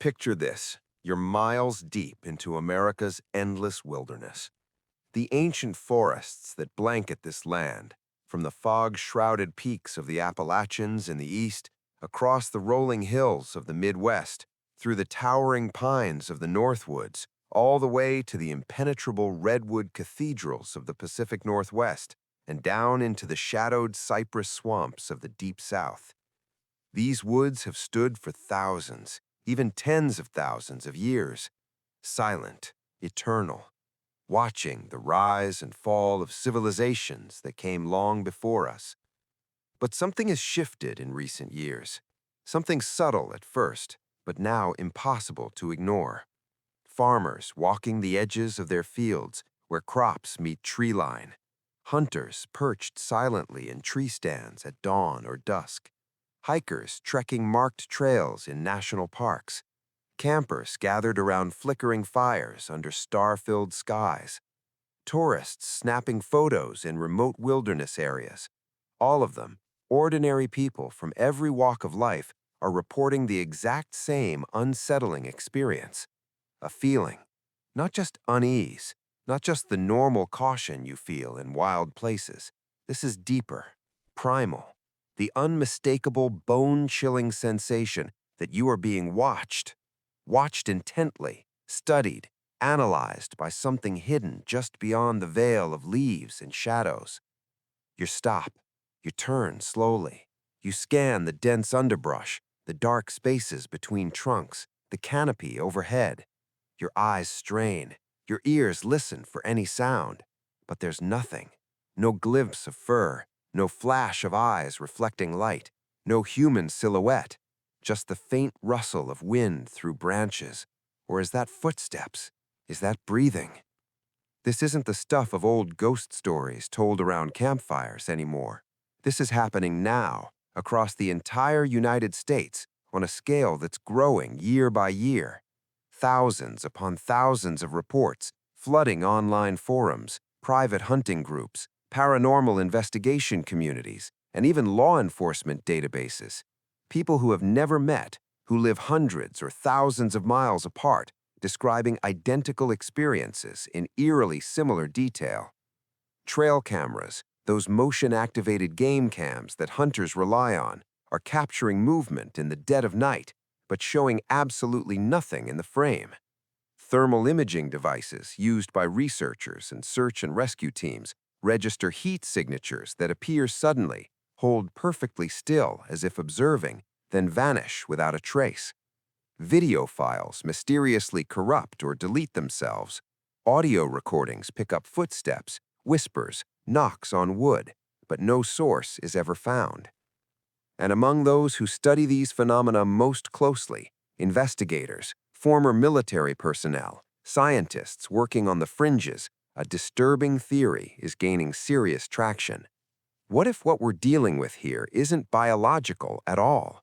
Picture this. You're miles deep into America's endless wilderness. The ancient forests that blanket this land, from the fog-shrouded peaks of the Appalachians in the east, across the rolling hills of the Midwest, through the towering pines of the Northwoods, all the way to the impenetrable redwood cathedrals of the Pacific Northwest, and down into the shadowed cypress swamps of the Deep South. These woods have stood for thousands, even tens of thousands of years, silent, eternal, watching the rise and fall of civilizations that came long before us. But something has shifted in recent years, something subtle at first, but now impossible to ignore. Farmers walking the edges of their fields where crops meet treeline, hunters perched silently in tree stands at dawn or dusk, hikers trekking marked trails in national parks, campers gathered around flickering fires under star-filled skies, tourists snapping photos in remote wilderness areas. All of them, ordinary people from every walk of life, are reporting the exact same unsettling experience. A feeling, not just unease, not just the normal caution you feel in wild places. This is deeper, primal, the unmistakable bone-chilling sensation that you are being watched intently, studied, analyzed by something hidden just beyond the veil of leaves and shadows. You stop, you turn slowly, you scan the dense underbrush, the dark spaces between trunks, the canopy overhead. Your eyes strain, your ears listen for any sound, but there's nothing. No glimpse of fur, no flash of eyes reflecting light, no human silhouette, just the faint rustle of wind through branches. Or is that footsteps? Is that breathing? This isn't the stuff of old ghost stories told around campfires anymore. This is happening now, across the entire United States, on a scale that's growing year by year. Thousands upon thousands of reports, flooding online forums, private hunting groups, paranormal investigation communities, and even law enforcement databases. People who have never met, who live hundreds or thousands of miles apart, describing identical experiences in eerily similar detail. Trail cameras, those motion-activated game cams that hunters rely on, are capturing movement in the dead of night, but showing absolutely nothing in the frame. Thermal imaging devices used by researchers and search and rescue teams register heat signatures that appear suddenly, hold perfectly still as if observing, then vanish without a trace. Video files mysteriously corrupt or delete themselves. Audio recordings pick up footsteps, whispers, knocks on wood, but no source is ever found. And among those who study these phenomena most closely, investigators, former military personnel, scientists working on the fringes, a disturbing theory is gaining serious traction. What if what we're dealing with here isn't biological at all?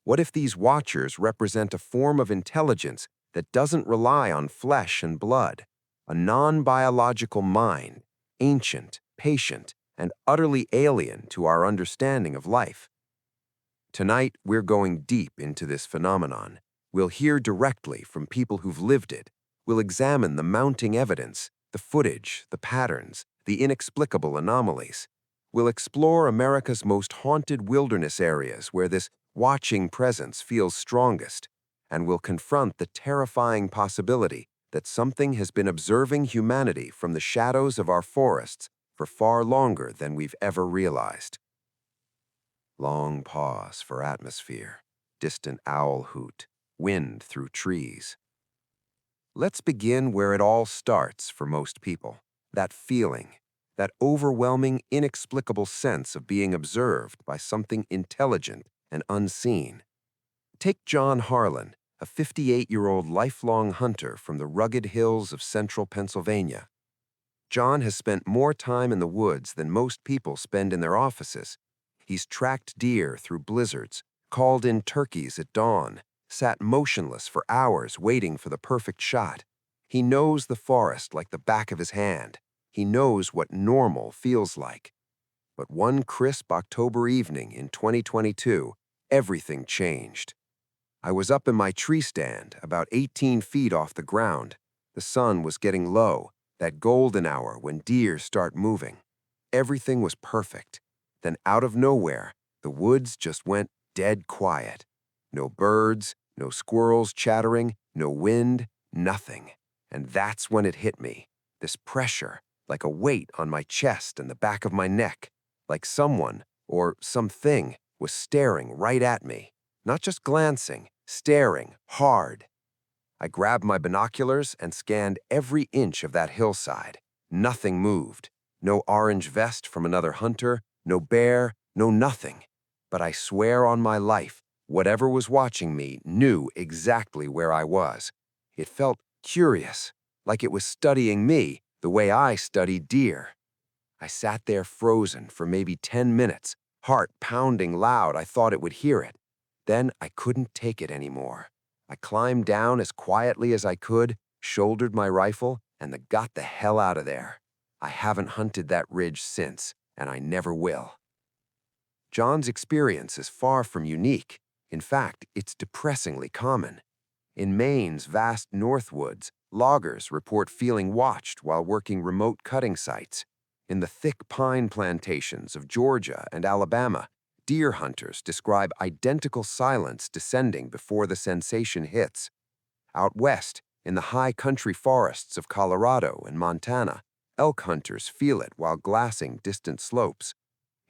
What if these watchers represent a form of intelligence that doesn't rely on flesh and blood, a non-biological mind, ancient, patient, and utterly alien to our understanding of life? Tonight, we're going deep into this phenomenon. We'll hear directly from people who've lived it. We'll examine the mounting evidence, the footage, the patterns, the inexplicable anomalies. We'll explore America's most haunted wilderness areas where this watching presence feels strongest, and we'll confront the terrifying possibility that something has been observing humanity from the shadows of our forests for far longer than we've ever realized. Long pause for atmosphere, distant owl hoot, wind through trees. Let's begin where it all starts for most people, that feeling, that overwhelming, inexplicable sense of being observed by something intelligent and unseen. Take John Harlan, a 58-year-old lifelong hunter from the rugged hills of central Pennsylvania. John has spent more time in the woods than most people spend in their offices. He's tracked deer through blizzards, called in turkeys at dawn, sat motionless for hours waiting for the perfect shot. He knows the forest like the back of his hand. He knows what normal feels like. But one crisp October evening in 2022, everything changed. I was up in my tree stand, about 18 feet off the ground. The sun was getting low, that golden hour when deer start moving. Everything was perfect. Then out of nowhere, the woods just went dead quiet. No birds, no squirrels chattering, no wind, nothing. And that's when it hit me. This pressure, like a weight on my chest and the back of my neck, like someone or something was staring right at me. Not just glancing, staring hard. I grabbed my binoculars and scanned every inch of that hillside. Nothing moved. No orange vest from another hunter, no bear, no nothing. But I swear on my life, whatever was watching me knew exactly where I was. It felt curious, like it was studying me the way I studied deer. I sat there frozen for maybe 10 minutes, heart pounding loud. I thought it would hear it. Then I couldn't take it anymore. I climbed down as quietly as I could, shouldered my rifle, and got the hell out of there. I haven't hunted that ridge since, and I never will. John's experience is far from unique. In fact, it's depressingly common. In Maine's vast northwoods, loggers report feeling watched while working remote cutting sites. In the thick pine plantations of Georgia and Alabama, deer hunters describe identical silence descending before the sensation hits. Out west, in the high country forests of Colorado and Montana, elk hunters feel it while glassing distant slopes.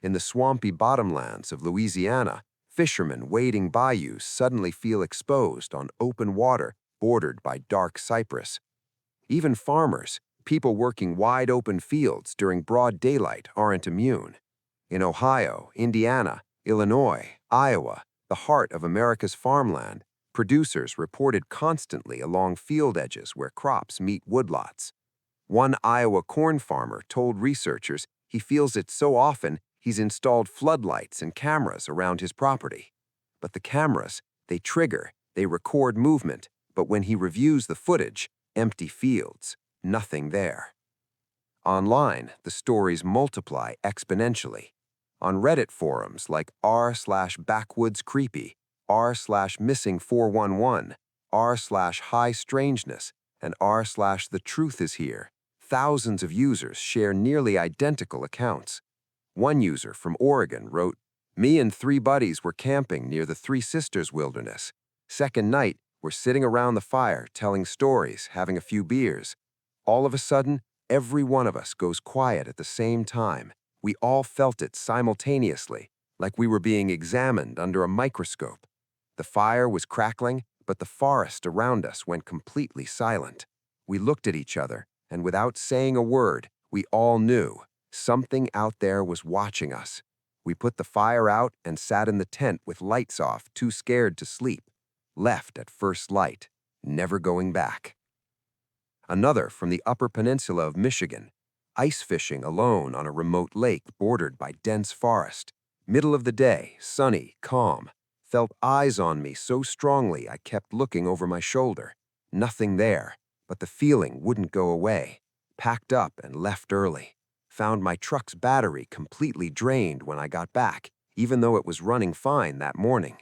In the swampy bottomlands of Louisiana, fishermen wading bayous suddenly feel exposed on open water bordered by dark cypress. Even farmers, people working wide open fields during broad daylight, aren't immune. In Ohio, Indiana, Illinois, Iowa, the heart of America's farmland, producers reported constantly along field edges where crops meet woodlots. One Iowa corn farmer told researchers he feels it so often he's installed floodlights and cameras around his property. But the cameras, they trigger, they record movement, but when he reviews the footage, empty fields, nothing there. Online, the stories multiply exponentially. On Reddit forums like r/backwoodscreepy, r/missing411, r/high-strangeness, and r/thetruthishhere, thousands of users share nearly identical accounts. One user from Oregon wrote, "Me and 3 buddies were camping near the Three Sisters Wilderness. Second night, we're sitting around the fire telling stories, having a few beers. All of a sudden, every one of us goes quiet at the same time. We all felt it simultaneously, like we were being examined under a microscope. The fire was crackling, but the forest around us went completely silent. We looked at each other, and without saying a word, we all knew something out there was watching us. We put the fire out and sat in the tent with lights off, too scared to sleep. Left at first light, never going back." Another from the Upper Peninsula of Michigan, ice fishing alone on a remote lake bordered by dense forest. Middle of the day, sunny, calm. Felt eyes on me so strongly I kept looking over my shoulder. Nothing there, but the feeling wouldn't go away. Packed up and left early. Found my truck's battery completely drained when I got back, even though it was running fine that morning.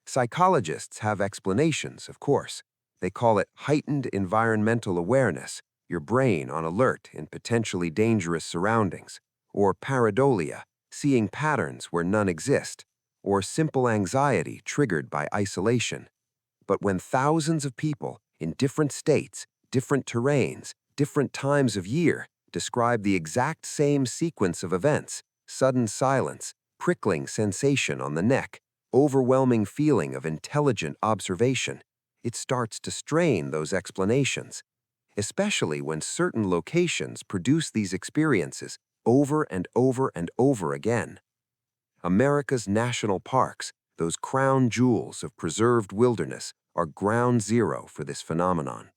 Psychologists have explanations, of course. They call it heightened environmental awareness, your brain on alert in potentially dangerous surroundings, or pareidolia, seeing patterns where none exist, or simple anxiety triggered by isolation. But when thousands of people in different states, different terrains, different times of year describe the exact same sequence of events, sudden silence, prickling sensation on the neck, overwhelming feeling of intelligent observation, it starts to strain those explanations, especially when certain locations produce these experiences over and over and over again. America's national parks, those crown jewels of preserved wilderness, are ground zero for this phenomenon.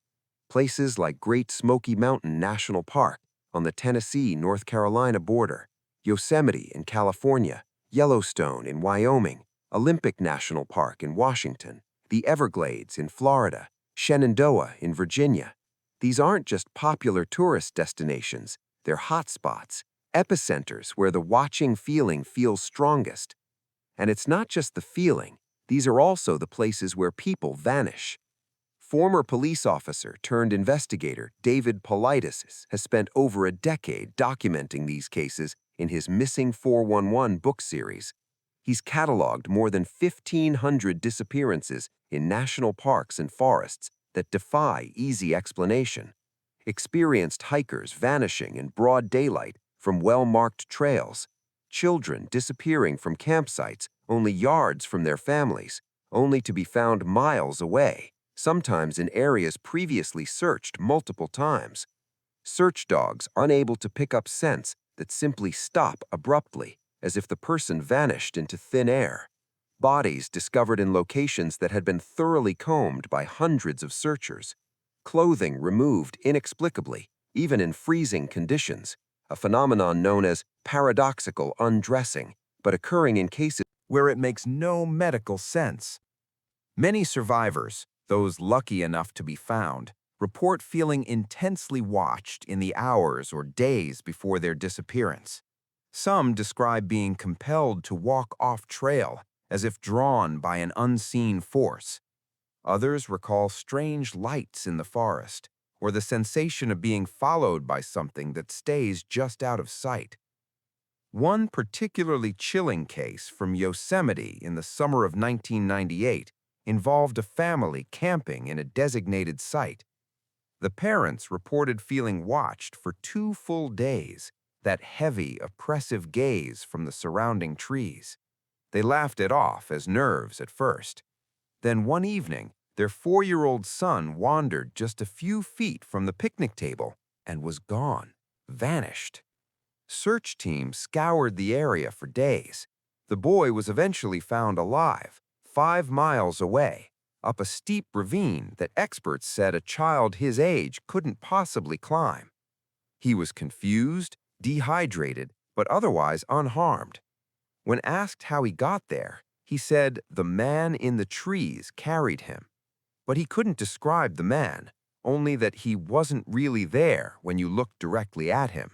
Places like Great Smoky Mountain National Park on the Tennessee-North Carolina border, Yosemite in California, Yellowstone in Wyoming, Olympic National Park in Washington, the Everglades in Florida, Shenandoah in Virginia. These aren't just popular tourist destinations, they're hotspots, epicenters where the watching feeling feels strongest. And it's not just the feeling, These are also the places where people vanish. Former police officer turned investigator David Paulides has spent over a decade documenting these cases in his Missing 411 book series. He's cataloged more than 1,500 disappearances in national parks and forests that defy easy explanation. Experienced hikers vanishing in broad daylight from well-marked trails, children disappearing from campsites only yards from their families, only to be found miles away, sometimes in areas previously searched multiple times. Search dogs unable to pick up scents that simply stop abruptly, as if the person vanished into thin air. Bodies discovered in locations that had been thoroughly combed by hundreds of searchers. Clothing removed inexplicably, even in freezing conditions, a phenomenon known as paradoxical undressing, but occurring in cases where it makes no medical sense. Many survivors, those lucky enough to be found, report feeling intensely watched in the hours or days before their disappearance. Some describe being compelled to walk off-trail, as if drawn by an unseen force. Others recall strange lights in the forest, or the sensation of being followed by something that stays just out of sight. One particularly chilling case from Yosemite in the summer of 1998 involved a family camping in a designated site. The parents reported feeling watched for 2 full days, that heavy, oppressive gaze from the surrounding trees. They laughed it off as nerves at first. Then one evening, their 4-year-old son wandered just a few feet from the picnic table and was gone, vanished. Search teams scoured the area for days. The boy was eventually found alive, 5 miles away, up a steep ravine that experts said a child his age couldn't possibly climb. He was confused, dehydrated, but otherwise unharmed. When asked how he got there, he said the man in the trees carried him. But he couldn't describe the man, only that he wasn't really there when you looked directly at him.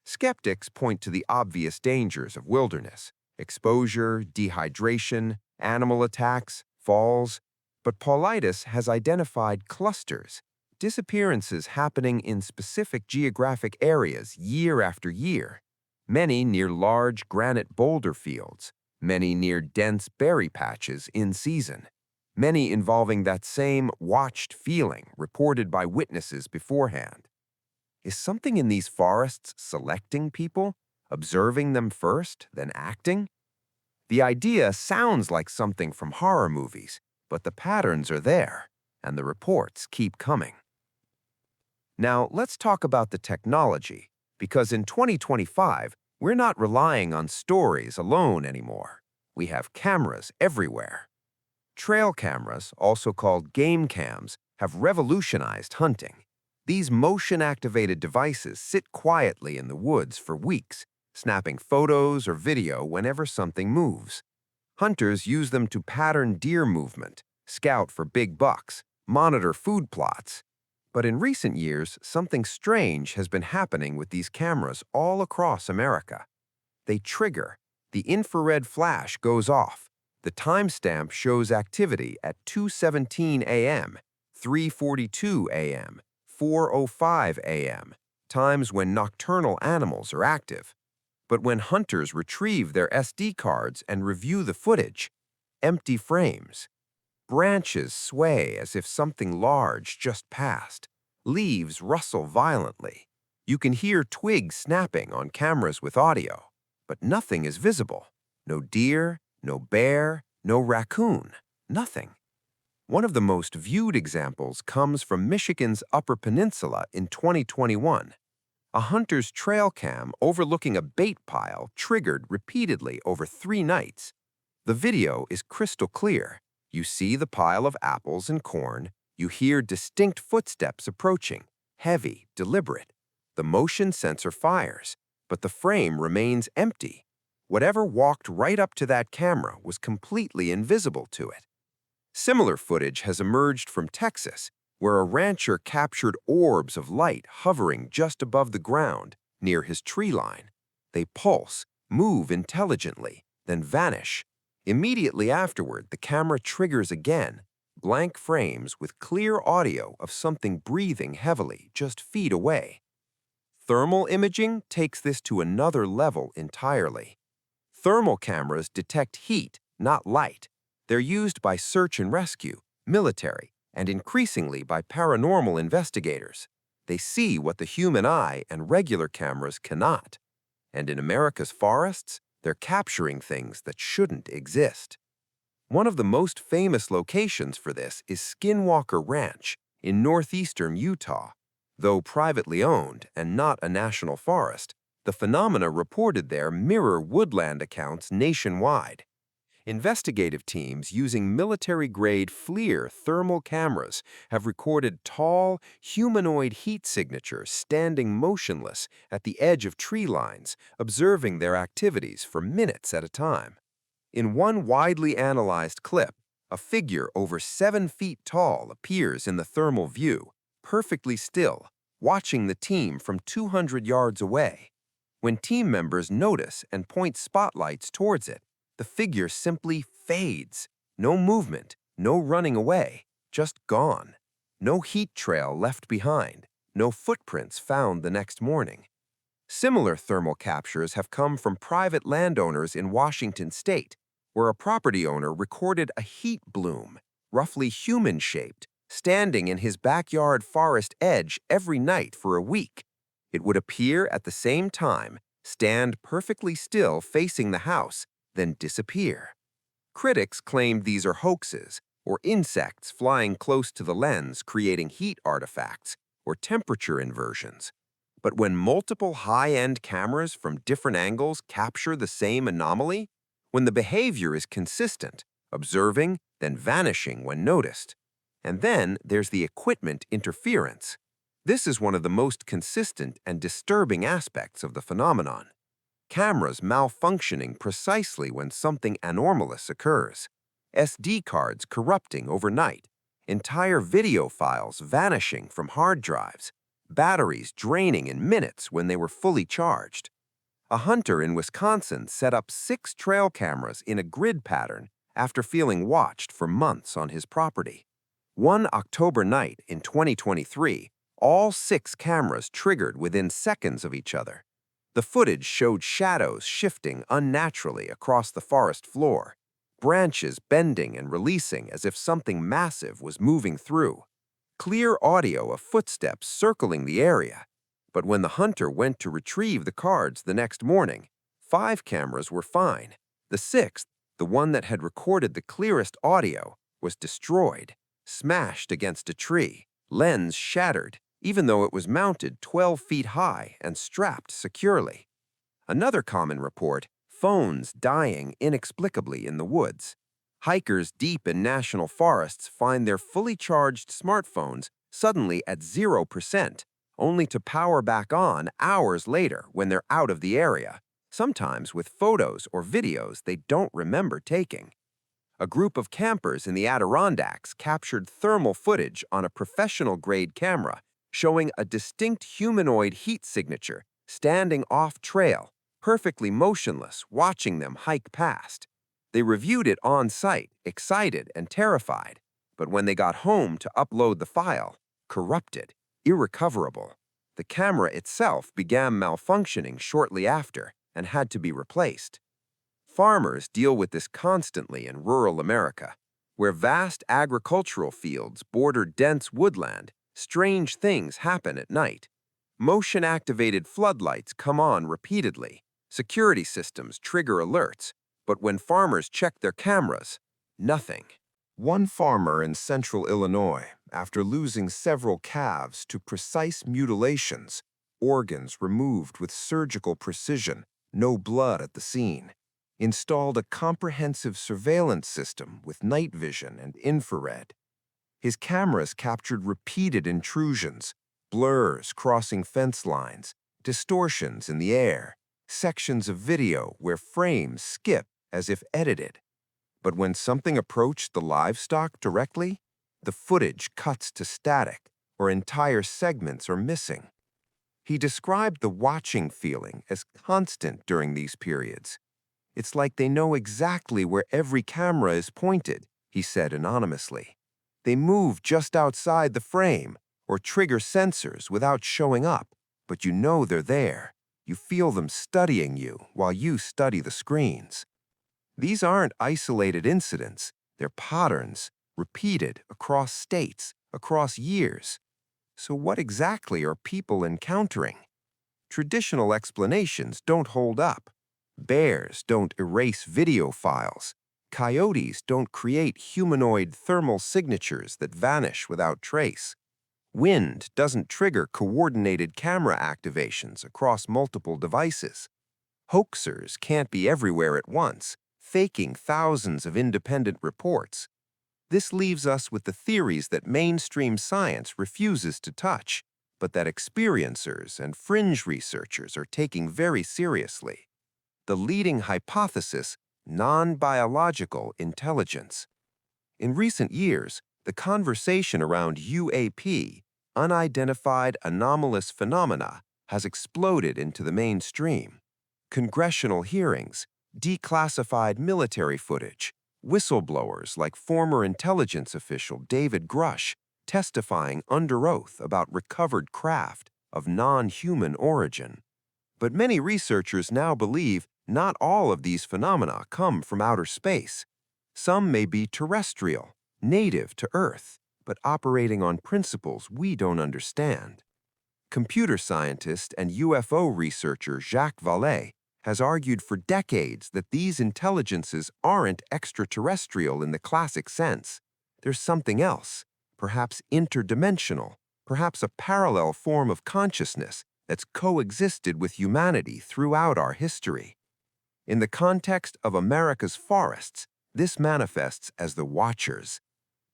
Skeptics point to the obvious dangers of wilderness: exposure, dehydration, animal attacks, falls. But Paulides has identified clusters, disappearances happening in specific geographic areas year after year, many near large granite boulder fields, many near dense berry patches in season, many involving that same watched feeling reported by witnesses beforehand. Is something in these forests selecting people, observing them first, then acting? The idea sounds like something from horror movies, but the patterns are there, and the reports keep coming. Now, let's talk about the technology, because in 2025, we're not relying on stories alone anymore. We have cameras everywhere. Trail cameras, also called game cams, have revolutionized hunting. These motion-activated devices sit quietly in the woods for weeks, snapping photos or video whenever something moves. Hunters use them to pattern deer movement, scout for big bucks, monitor food plots. But in recent years, something strange has been happening with these cameras all across America. They trigger, the infrared flash goes off, the timestamp shows activity at 2:17 a.m., 3:42 a.m., 4:05 a.m., times when nocturnal animals are active. But when hunters retrieve their SD cards and review the footage, empty frames. Branches sway as if something large just passed. Leaves rustle violently. You can hear twigs snapping on cameras with audio, but nothing is visible. No deer, no bear, no raccoon, nothing. One of the most viewed examples comes from Michigan's Upper Peninsula in 2021. A hunter's trail cam overlooking a bait pile triggered repeatedly over 3 nights. The video is crystal clear. You see the pile of apples and corn. You hear distinct footsteps approaching, heavy, deliberate. The motion sensor fires, but the frame remains empty. Whatever walked right up to that camera was completely invisible to it. Similar footage has emerged from Texas, where a rancher captured orbs of light hovering just above the ground near his tree line. They pulse, move intelligently, then vanish. Immediately afterward, the camera triggers again, blank frames with clear audio of something breathing heavily just feet away. Thermal imaging takes this to another level entirely. Thermal cameras detect heat, not light. They're used by search and rescue, military, and increasingly by paranormal investigators. They see what the human eye and regular cameras cannot. And in America's forests, they're capturing things that shouldn't exist. One of the most famous locations for this is Skinwalker Ranch in northeastern Utah. Though privately owned and not a national forest, the phenomena reported there mirror woodland accounts nationwide. Investigative teams using military-grade FLIR thermal cameras have recorded tall, humanoid heat signatures standing motionless at the edge of tree lines, observing their activities for minutes at a time. In one widely analyzed clip, a figure over 7 feet tall appears in the thermal view, perfectly still, watching the team from 200 yards away. When team members notice and point spotlights towards it, the figure simply fades. No movement, no running away, just gone. No heat trail left behind, no footprints found the next morning. Similar thermal captures have come from private landowners in Washington state, where a property owner recorded a heat bloom, roughly human-shaped, standing in his backyard forest edge every night for a week. It would appear at the same time, stand perfectly still facing the house, then disappear. Critics claimed these are hoaxes, or insects flying close to the lens creating heat artifacts, or temperature inversions. But when multiple high-end cameras from different angles capture the same anomaly, when the behavior is consistent, observing, then vanishing when noticed. And then there's the equipment interference. This is one of the most consistent and disturbing aspects of the phenomenon. Cameras malfunctioning precisely when something anomalous occurs. SD cards corrupting overnight. Entire video files vanishing from hard drives. Batteries draining in minutes when they were fully charged. A hunter in Wisconsin set up 6 trail cameras in a grid pattern after feeling watched for months on his property. One October night in 2023, all 6 cameras triggered within seconds of each other. The footage showed shadows shifting unnaturally across the forest floor, branches bending and releasing as if something massive was moving through. Clear audio of footsteps circling the area. But when the hunter went to retrieve the cards the next morning, 5 cameras were fine. The 6th, the one that had recorded the clearest audio, was destroyed, smashed against a tree, lens shattered, even though it was mounted 12 feet high and strapped securely. Another common report, phones dying inexplicably in the woods. Hikers deep in national forests find their fully charged smartphones suddenly at 0%, only to power back on hours later when they're out of the area, sometimes with photos or videos they don't remember taking. A group of campers in the Adirondacks captured thermal footage on a professional-grade camera, showing a distinct humanoid heat signature standing off-trail, perfectly motionless, watching them hike past. They reviewed it on-site, excited and terrified, but when they got home to upload the file, corrupted, irrecoverable. The camera itself began malfunctioning shortly after and had to be replaced. Farmers deal with this constantly in rural America, where vast agricultural fields border dense woodland. Strange things happen at night. Motion-activated floodlights come on repeatedly. Security systems trigger alerts, but when farmers check their cameras, nothing. One farmer in central Illinois, after losing several calves to precise mutilations, organs removed with surgical precision, no blood at the scene, installed a comprehensive surveillance system with night vision and infrared. His cameras captured repeated intrusions, blurs crossing fence lines, distortions in the air, sections of video where frames skip as if edited. But when something approached the livestock directly, the footage cuts to static or entire segments are missing. He described the watching feeling as constant during these periods. It's like they know exactly where every camera is pointed, he said anonymously. They move just outside the frame or trigger sensors without showing up, but you know they're there. You feel them studying you while you study the screens. These aren't isolated incidents, they're patterns, repeated across states, across years. So what exactly are people encountering? Traditional explanations don't hold up. Bears don't erase video files. Coyotes don't create humanoid thermal signatures that vanish without trace. Wind doesn't trigger coordinated camera activations across multiple devices. Hoaxers can't be everywhere at once, faking thousands of independent reports. This leaves us with the theories that mainstream science refuses to touch, but that experiencers and fringe researchers are taking very seriously. The leading hypothesis, non-biological intelligence. In recent years, the conversation around UAP, unidentified anomalous phenomena, has exploded into the mainstream. Congressional hearings, declassified military footage, whistleblowers like former intelligence official David Grush testifying under oath about recovered craft of non-human origin. But many researchers now believe not all of these phenomena come from outer space. Some may be terrestrial, native to Earth, but operating on principles we don't understand. Computer scientist and UFO researcher Jacques Vallée has argued for decades that these intelligences aren't extraterrestrial in the classic sense. There's something else, perhaps interdimensional, perhaps a parallel form of consciousness that's coexisted with humanity throughout our history. In the context of America's forests, this manifests as the Watchers,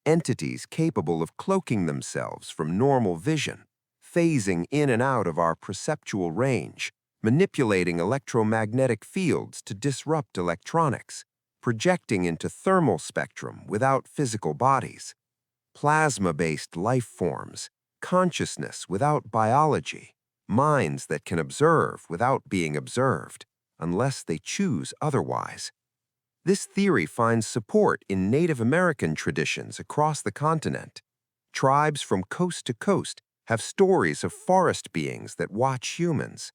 entities capable of cloaking themselves from normal vision, phasing in and out of our perceptual range, manipulating electromagnetic fields to disrupt electronics, projecting into thermal spectrum without physical bodies, plasma-based life forms, consciousness without biology, minds that can observe without being observed, unless they choose otherwise. This theory finds support in Native American traditions across the continent. Tribes from coast to coast have stories of forest beings that watch humans.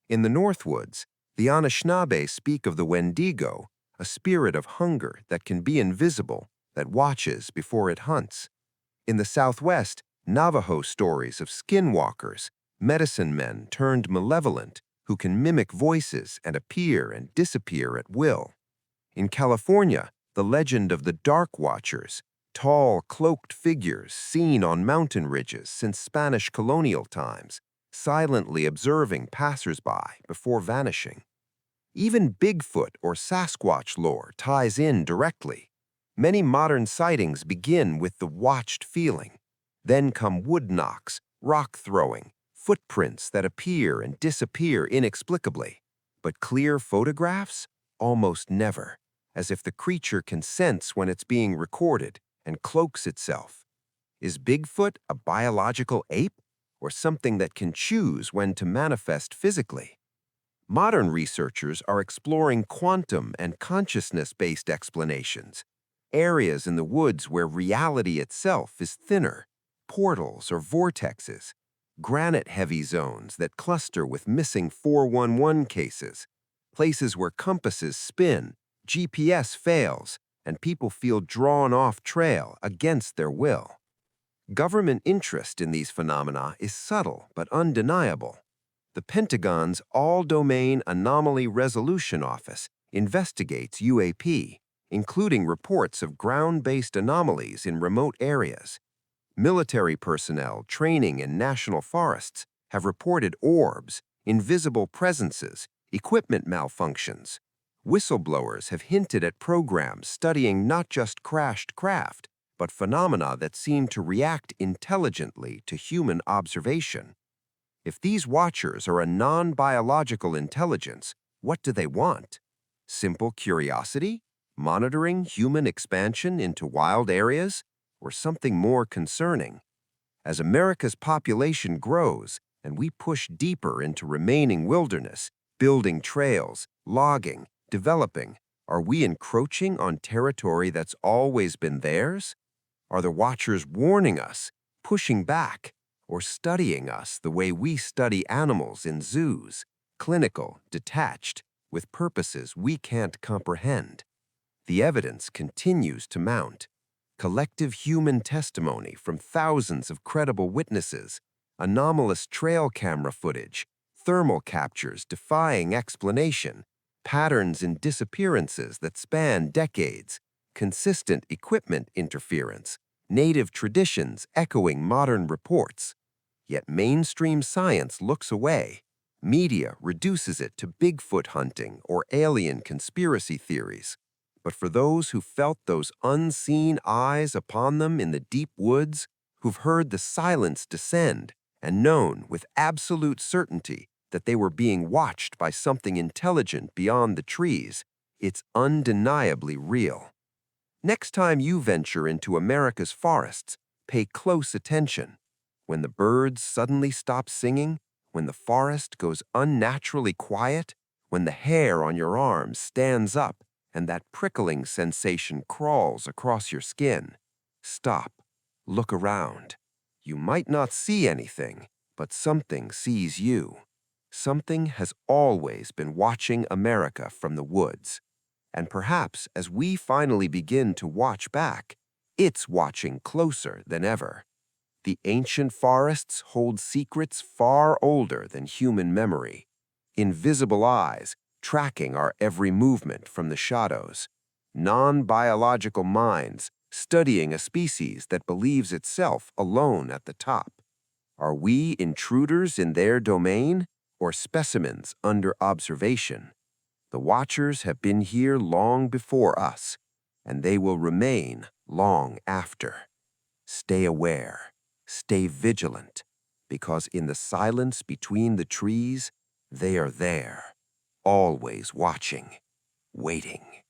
In the Northwoods, the Anishinaabe speak of the Wendigo, a spirit of hunger that can be invisible, that watches before it hunts. In the Southwest, Navajo stories of skinwalkers, medicine men turned malevolent, who can mimic voices and appear and disappear at will. In California, the legend of the Dark Watchers, tall, cloaked figures seen on mountain ridges since Spanish colonial times, silently observing passers-by before vanishing. Even Bigfoot or Sasquatch lore ties in directly. Many modern sightings begin with the watched feeling. Then come wood knocks, rock throwing, footprints that appear and disappear inexplicably. But clear photographs? Almost never, as if the creature can sense when it's being recorded and cloaks itself. Is Bigfoot a biological ape, or something that can choose when to manifest physically? Modern researchers are exploring quantum and consciousness-based explanations, areas in the woods where reality itself is thinner, portals or vortexes, granite-heavy zones that cluster with missing 411 cases, places where compasses spin, GPS fails, and people feel drawn off trail against their will. Government interest in these phenomena is subtle but undeniable. The Pentagon's All-Domain Anomaly Resolution Office investigates UAP, including reports of ground-based anomalies in remote areas. Military personnel training in national forests have reported orbs, invisible presences, equipment malfunctions. Whistleblowers have hinted at programs studying not just crashed craft, but phenomena that seem to react intelligently to human observation. If these watchers are a non-biological intelligence, what do they want? Simple curiosity? Monitoring human expansion into wild areas? Or something more concerning? As America's population grows and we push deeper into remaining wilderness, building trails, logging, developing? Are we encroaching on territory that's always been theirs? Are the watchers warning us, pushing back, or studying us the way we study animals in zoos, clinical, detached, with purposes we can't comprehend? The evidence continues to mount. Collective human testimony from thousands of credible witnesses, anomalous trail camera footage, thermal captures defying explanation, patterns in disappearances that span decades, consistent equipment interference, native traditions echoing modern reports. Yet mainstream science looks away. Media reduces it to Bigfoot hunting or alien conspiracy theories. But for those who felt those unseen eyes upon them in the deep woods, who've heard the silence descend and known with absolute certainty that they were being watched by something intelligent beyond the trees, it's undeniably real. Next time you venture into America's forests, pay close attention. When the birds suddenly stop singing, when the forest goes unnaturally quiet, when the hair on your arms stands up and that prickling sensation crawls across your skin, stop, look around. You might not see anything, but something sees you. Something has always been watching America from the woods. And perhaps as we finally begin to watch back, it's watching closer than ever. The ancient forests hold secrets far older than human memory. Invisible eyes tracking our every movement from the shadows. Non-biological minds studying a species that believes itself alone at the top. Are we intruders in their domain or specimens under observation? The watchers have been here long before us, and they will remain long after. Stay aware, stay vigilant, because in the silence between the trees, they are there, always watching, waiting.